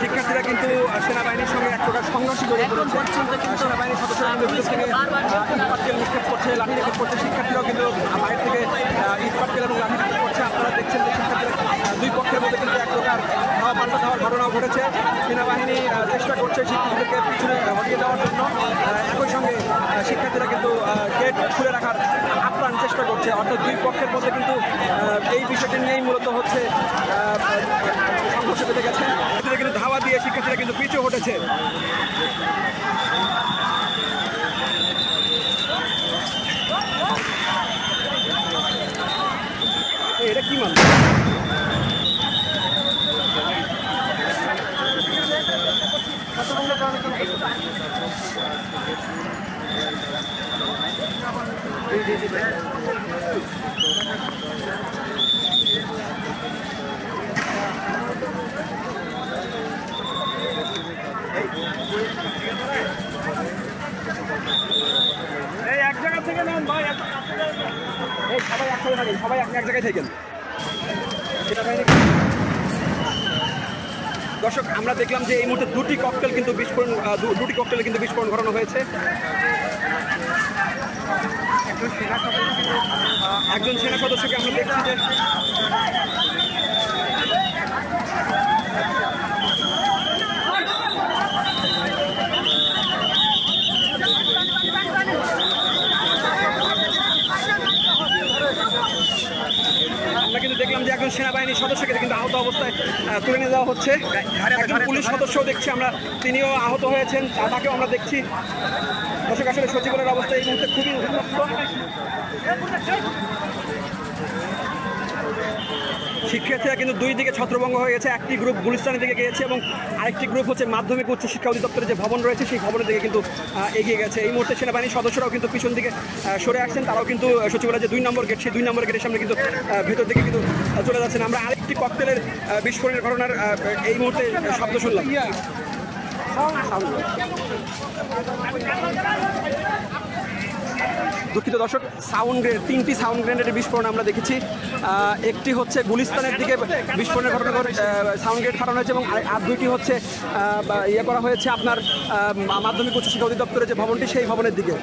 শিক্ষার্থীরা কিন্তু সেনাবাহিনীর সঙ্গে এক প্রকার সংঘর্ষে জড়িয়ে পড়েছে। সেনাবাহিনীর সদস্যরা কিন্তু ভিতর থেকে ইটপাটকেল নিক্ষেপ করছে, লাঠি নিক্ষেপ করছে। শিক্ষার্থীরাও কিন্তু বাইরে থেকে ইটপাটকেল এবং লাঠি নিক্ষেপ করছে। আপনারা দেখছেন যে শিক্ষার্থীরা দুই পক্ষের মধ্যে কিন্তু এক প্রকার পাল্টা খাওয়ার ঘটনাও ঘটেছে। সেনাবাহিনী চেষ্টা করছে শিক্ষার্থীদেরকে পিছনে হটিয়ে দেওয়ার জন্য। একই সঙ্গে শিক্ষার্থীরা কিন্তু গেট খুলে রাখার আপ্রাণ চেষ্টা করছে। অর্থাৎ দুই পক্ষের মধ্যে কিন্তু এই বিষয়টি নিয়েই মূলত হচ্ছে সংঘর্ষ বেঁধে গেছে। কিন্তু ধাওয়া দিয়ে শিক্ষার্থীরা কিন্তু পিছু হটেছে। এটা কি মানে এক জায়গা থেকে নেন ভাই, সবাই একসাথে থাকেন, সবাই আপনি এক জায়গায় থাকেন। দর্শক, আমরা দেখলাম যে এই মুহূর্তে দুটি ককটেলে কিন্তু বিস্ফোরণ ঘটানো হয়েছে। একজন সেনা সদস্যকে আমরা দেখছি যে দেখলাম যে একজন সেনাবাহিনীর সদস্যকে কিন্তু আহত অবস্থায় তুলে নিয়ে যাওয়া হচ্ছে। একজন পুলিশ সদস্যও দেখছি আমরা, তিনিও আহত হয়েছেন, তাকেও আমরা দেখছি। দর্শক, আসলে সচিবালয়ের অবস্থা এই মুহূর্তে খুবই উত্তপ্ত। শিক্ষার্থীরা কিন্তু দুই দিকে ছত্রভঙ্গ হয়ে গেছে। একটি গ্রুপ গুলিস্তানের দিকে গিয়েছে এবং আরেকটি গ্রুপ হচ্ছে মাধ্যমিক উচ্চ শিক্ষা অধিদপ্তরের যে ভবন রয়েছে সেই ভবনের দিকে কিন্তু এগিয়ে গেছে। এই মুহূর্তে সেনাবাহিনীর সদস্যরাও কিন্তু পিছন দিকে সরে আসছেন। তারাও কিন্তু সচিবালয়ের যে 2 নম্বর গেট, সেই 2 নম্বর গেটের সামনে কিন্তু ভেতর দিকে কিন্তু চলে যাচ্ছেন। আমরা আরেকটি ককটেলের বিস্ফোরণের ঘটনার এই মুহূর্তে শব্দ শুনলাম। দুঃখিত দর্শক, তিনটি সাউন্ড গ্রেনেডের বিস্ফোরণ আমরা দেখেছি। একটি হচ্ছে গুলিস্তানের দিকে বিস্ফোরণের ঘটনা সাউন্ড গ্রেনেড ফাটানো হয়েছে এবং আর দুইটি হচ্ছে ইয়ে করা হয়েছে আপনার মাধ্যমিক উচ্চ শিক্ষা অধিদপ্তরের যে ভবনটি সেই ভবনের দিকে।